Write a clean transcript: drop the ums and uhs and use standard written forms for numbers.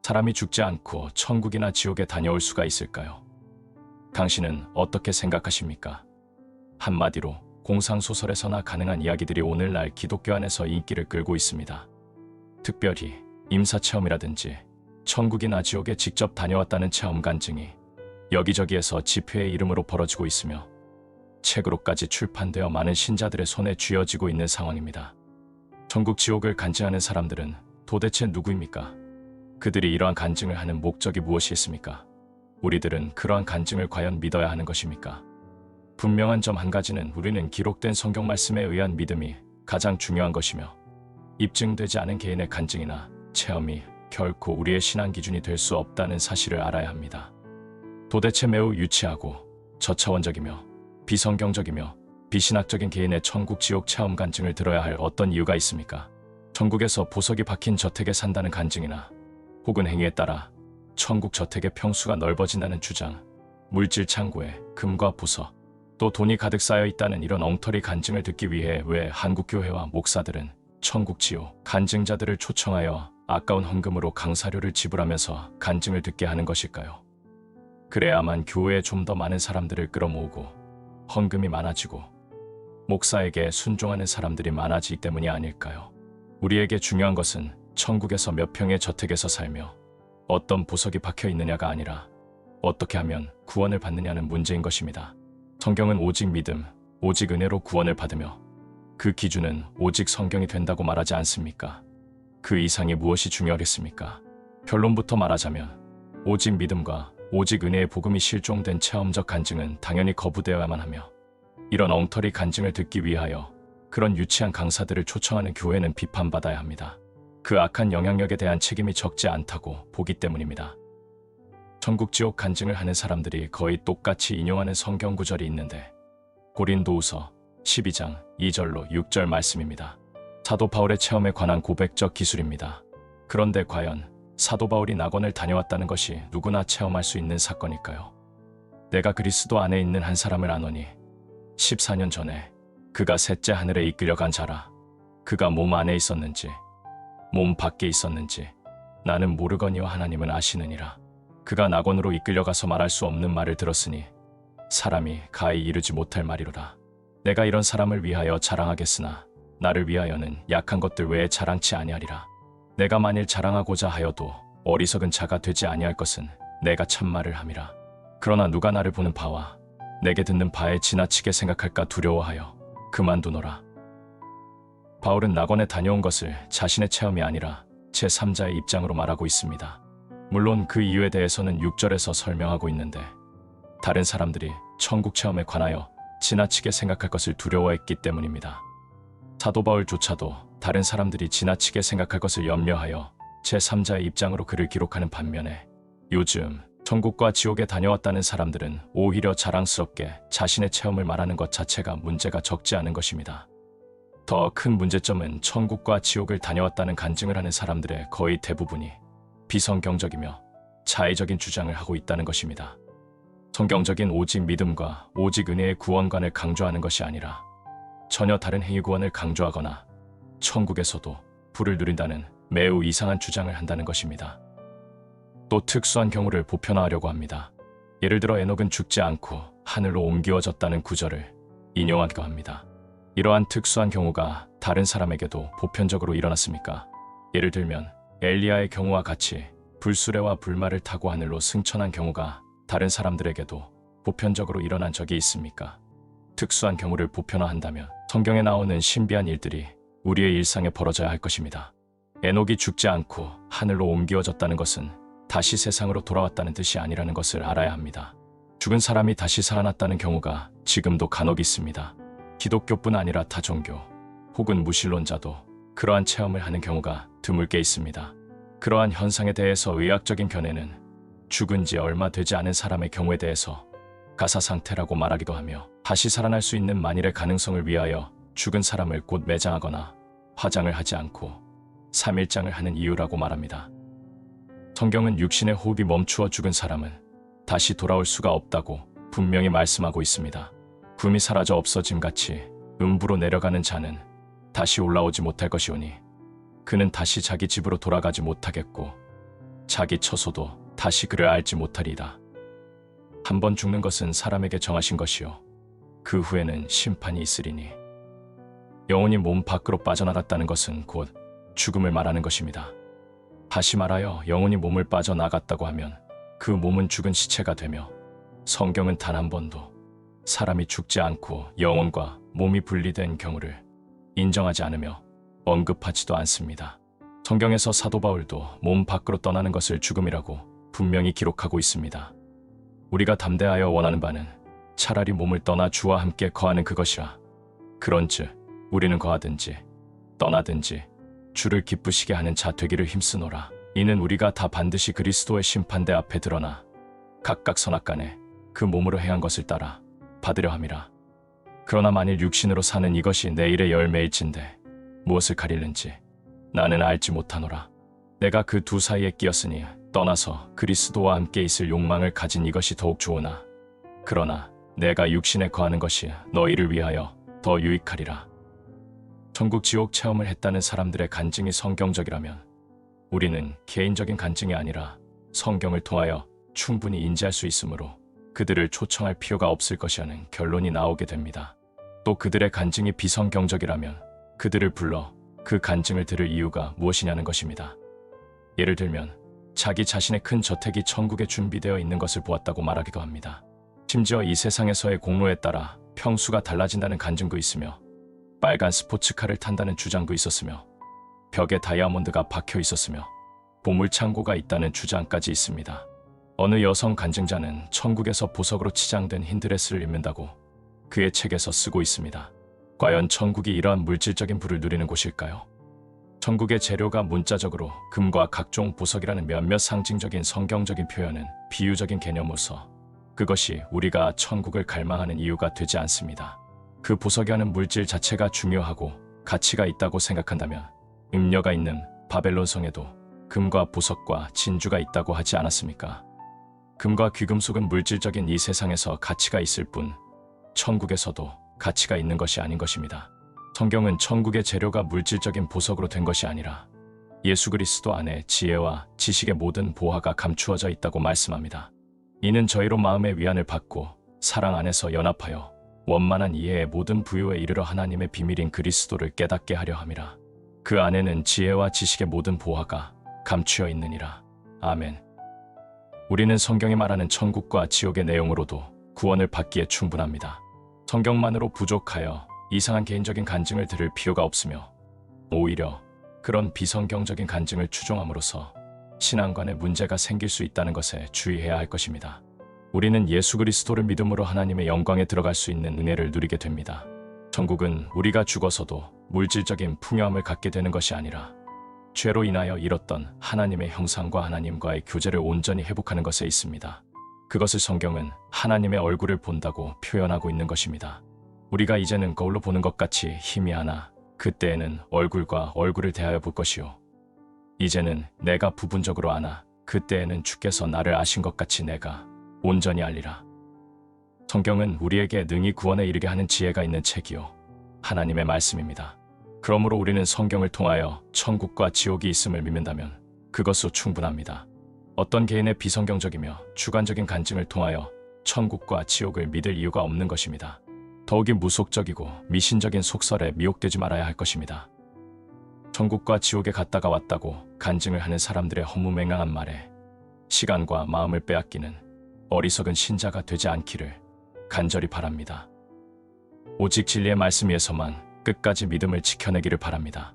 사람이 죽지 않고 천국이나 지옥에 다녀올 수가 있을까요? 당신은 어떻게 생각하십니까? 한마디로 공상소설에서나 가능한 이야기들이 오늘날 기독교 안에서 인기를 끌고 있습니다. 특별히 임사체험이라든지 천국이나 지옥에 직접 다녀왔다는 체험 간증이 여기저기에서 집회의 이름으로 벌어지고 있으며 책으로까지 출판되어 많은 신자들의 손에 쥐어지고 있는 상황입니다. 천국 지옥을 간증하는 사람들은 도대체 누구입니까? 그들이 이러한 간증을 하는 목적이 무엇이 있습니까? 우리들은 그러한 간증을 과연 믿어야 하는 것입니까? 분명한 점 한 가지는 우리는 기록된 성경 말씀에 의한 믿음이 가장 중요한 것이며 입증되지 않은 개인의 간증이나 체험이 결코 우리의 신앙 기준이 될 수 없다는 사실을 알아야 합니다. 도대체 매우 유치하고 저차원적이며 비성경적이며 비신학적인 개인의 천국 지옥 체험 간증을 들어야 할 어떤 이유가 있습니까? 천국에서 보석이 박힌 저택에 산다는 간증이나 혹은 행위에 따라 천국 저택의 평수가 넓어진다는 주장, 물질 창고에 금과 보석, 또 돈이 가득 쌓여 있다는 이런 엉터리 간증을 듣기 위해 왜 한국교회와 목사들은 천국 지옥 간증자들을 초청하여 아까운 헌금으로 강사료를 지불하면서 간증을 듣게 하는 것일까요? 그래야만 교회에 좀 더 많은 사람들을 끌어모으고 헌금이 많아지고 목사에게 순종하는 사람들이 많아지기 때문이 아닐까요? 우리에게 중요한 것은 천국에서 몇 평의 저택에서 살며 어떤 보석이 박혀 있느냐가 아니라 어떻게 하면 구원을 받느냐는 문제인 것입니다. 성경은 오직 믿음, 오직 은혜로 구원을 받으며 그 기준은 오직 성경이 된다고 말하지 않습니까? 그 이상이 무엇이 중요하겠습니까? 결론부터 말하자면 오직 믿음과 오직 은혜의 복음이 실종된 체험적 간증은 당연히 거부되어야만 하며 이런 엉터리 간증을 듣기 위하여 그런 유치한 강사들을 초청하는 교회는 비판받아야 합니다. 그 악한 영향력에 대한 책임이 적지 않다고 보기 때문입니다. 천국 지옥 간증을 하는 사람들이 거의 똑같이 인용하는 성경 구절이 있는데 고린도후서 12장 2절로 6절 말씀입니다. 사도 바울의 체험에 관한 고백적 기술입니다. 그런데 과연 사도 바울이 낙원을 다녀왔다는 것이 누구나 체험할 수 있는 사건일까요? 내가 그리스도 안에 있는 한 사람을 아노니 14년 전에 그가 셋째 하늘에 이끌려간 자라. 그가 몸 안에 있었는지 몸 밖에 있었는지 나는 모르거니와 하나님은 아시느니라. 그가 낙원으로 이끌려가서 말할 수 없는 말을 들었으니 사람이 가히 이르지 못할 말이로라. 내가 이런 사람을 위하여 자랑하겠으나 나를 위하여는 약한 것들 외에 자랑치 아니하리라. 내가 만일 자랑하고자 하여도 어리석은 자가 되지 아니할 것은 내가 참말을 함이라. 그러나 누가 나를 보는 바와 내게 듣는 바에 지나치게 생각할까 두려워하여 그만두노라. 바울은 낙원에 다녀온 것을 자신의 체험이 아니라 제3자의 입장으로 말하고 있습니다. 물론 그 이유에 대해서는 6절에서 설명하고 있는데 다른 사람들이 천국 체험에 관하여 지나치게 생각할 것을 두려워했기 때문입니다. 사도 바울조차도 다른 사람들이 지나치게 생각할 것을 염려하여 제3자의 입장으로 글을 기록하는 반면에 요즘 천국과 지옥에 다녀왔다는 사람들은 오히려 자랑스럽게 자신의 체험을 말하는 것 자체가 문제가 적지 않은 것입니다. 더 큰 문제점은 천국과 지옥을 다녀왔다는 간증을 하는 사람들의 거의 대부분이 비성경적이며 자의적인 주장을 하고 있다는 것입니다. 성경적인 오직 믿음과 오직 은혜의 구원관을 강조하는 것이 아니라 전혀 다른 행위 구원을 강조하거나 천국에서도 불을 누린다는 매우 이상한 주장을 한다는 것입니다. 또 특수한 경우를 보편화하려고 합니다. 예를 들어 에녹은 죽지 않고 하늘로 옮기어졌다는 구절을 인용하기도 합니다. 이러한 특수한 경우가 다른 사람에게도 보편적으로 일어났습니까? 예를 들면 엘리야의 경우와 같이 불수레와 불말을 타고 하늘로 승천한 경우가 다른 사람들에게도 보편적으로 일어난 적이 있습니까? 특수한 경우를 보편화한다면 성경에 나오는 신비한 일들이 우리의 일상에 벌어져야 할 것입니다. 에녹이 죽지 않고 하늘로 옮기어졌다는 것은 다시 세상으로 돌아왔다는 뜻이 아니라는 것을 알아야 합니다. 죽은 사람이 다시 살아났다는 경우가 지금도 간혹 있습니다. 기독교뿐 아니라 타 종교 혹은 무신론자도 그러한 체험을 하는 경우가 드물게 있습니다. 그러한 현상에 대해서 의학적인 견해는 죽은 지 얼마 되지 않은 사람의 경우에 대해서 가사 상태라고 말하기도 하며 다시 살아날 수 있는 만일의 가능성을 위하여 죽은 사람을 곧 매장하거나 화장을 하지 않고 3일장을 하는 이유라고 말합니다. 성경은 육신의 호흡이 멈추어 죽은 사람은 다시 돌아올 수가 없다고 분명히 말씀하고 있습니다. 구름이 사라져 없어짐같이 음부로 내려가는 자는 다시 올라오지 못할 것이오니 그는 다시 자기 집으로 돌아가지 못하겠고 자기 처소도 다시 그를 알지 못하리이다. 한 번 죽는 것은 사람에게 정하신 것이요 그 후에는 심판이 있으리니 영혼이 몸 밖으로 빠져나갔다는 것은 곧 죽음을 말하는 것입니다. 다시 말하여 영혼이 몸을 빠져나갔다고 하면 그 몸은 죽은 시체가 되며 성경은 단 한 번도 사람이 죽지 않고 영혼과 몸이 분리된 경우를 인정하지 않으며 언급하지도 않습니다. 성경에서 사도 바울도 몸 밖으로 떠나는 것을 죽음이라고 분명히 기록하고 있습니다. 우리가 담대하여 원하는 바는 차라리 몸을 떠나 주와 함께 거하는 그것이라. 그런즉 우리는 거하든지 떠나든지 주를 기쁘시게 하는 자 되기를 힘쓰노라. 이는 우리가 다 반드시 그리스도의 심판대 앞에 드러나 각각 선악간에 그 몸으로 행한 것을 따라 받으려 함이라. 그러나 만일 육신으로 사는 이것이 내일의 열매일진데 무엇을 가리는지 나는 알지 못하노라. 내가 그 두 사이에 끼었으니 떠나서 그리스도와 함께 있을 욕망을 가진 이것이 더욱 좋으나 그러나 내가 육신에 거하는 것이 너희를 위하여 더 유익하리라. 천국 지옥 체험을 했다는 사람들의 간증이 성경적이라면 우리는 개인적인 간증이 아니라 성경을 통하여 충분히 인지할 수 있으므로 그들을 초청할 필요가 없을 것이라는 결론이 나오게 됩니다. 또 그들의 간증이 비성경적이라면 그들을 불러 그 간증을 들을 이유가 무엇이냐는 것입니다. 예를 들면 자기 자신의 큰 저택이 천국에 준비되어 있는 것을 보았다고 말하기도 합니다. 심지어 이 세상에서의 공로에 따라 평수가 달라진다는 간증도 있으며 빨간 스포츠카를 탄다는 주장도 있었으며 벽에 다이아몬드가 박혀 있었으며 보물창고가 있다는 주장까지 있습니다. 어느 여성 간증자는 천국에서 보석으로 치장된 흰 드레스를 입는다고 그의 책에서 쓰고 있습니다. 과연 천국이 이러한 물질적인 부를 누리는 곳일까요? 천국의 재료가 문자적으로 금과 각종 보석이라는 몇몇 상징적인 성경적인 표현은 비유적인 개념으로서 그것이 우리가 천국을 갈망하는 이유가 되지 않습니다. 그 보석이라는 물질 자체가 중요하고 가치가 있다고 생각한다면 음녀가 있는 바벨론 성에도 금과 보석과 진주가 있다고 하지 않았습니까? 금과 귀금속은 물질적인 이 세상에서 가치가 있을 뿐 천국에서도 가치가 있는 것이 아닌 것입니다. 성경은 천국의 재료가 물질적인 보석으로 된 것이 아니라 예수 그리스도 안에 지혜와 지식의 모든 보화가 감추어져 있다고 말씀합니다. 이는 저희로 마음의 위안을 받고 사랑 안에서 연합하여 원만한 이해의 모든 부요에 이르러 하나님의 비밀인 그리스도를 깨닫게 하려 함이라. 그 안에는 지혜와 지식의 모든 보화가 감추어 있느니라. 아멘. 우리는 성경이 말하는 천국과 지옥의 내용으로도 구원을 받기에 충분합니다. 성경만으로 부족하여 이상한 개인적인 간증을 들을 필요가 없으며 오히려 그런 비성경적인 간증을 추종함으로써 신앙관에 문제가 생길 수 있다는 것에 주의해야 할 것입니다. 우리는 예수 그리스도를 믿음으로 하나님의 영광에 들어갈 수 있는 은혜를 누리게 됩니다. 천국은 우리가 죽어서도 물질적인 풍요함을 갖게 되는 것이 아니라 죄로 인하여 잃었던 하나님의 형상과 하나님과의 교제를 온전히 회복하는 것에 있습니다. 그것을 성경은 하나님의 얼굴을 본다고 표현하고 있는 것입니다. 우리가 이제는 거울로 보는 것 같이 희미하나 그때에는 얼굴과 얼굴을 대하여 볼 것이요. 이제는 내가 부분적으로 아나 그때에는 주께서 나를 아신 것 같이 내가 온전히 알리라. 성경은 우리에게 능히 구원에 이르게 하는 지혜가 있는 책이요 하나님의 말씀입니다. 그러므로 우리는 성경을 통하여 천국과 지옥이 있음을 믿는다면 그것으로 충분합니다. 어떤 개인의 비성경적이며 주관적인 간증을 통하여 천국과 지옥을 믿을 이유가 없는 것입니다. 더욱이 무속적이고 미신적인 속설에 미혹되지 말아야 할 것입니다. 천국과 지옥에 갔다가 왔다고 간증을 하는 사람들의 허무맹랑한 말에 시간과 마음을 빼앗기는 어리석은 신자가 되지 않기를 간절히 바랍니다. 오직 진리의 말씀 위에서만 끝까지 믿음을 지켜내기를 바랍니다.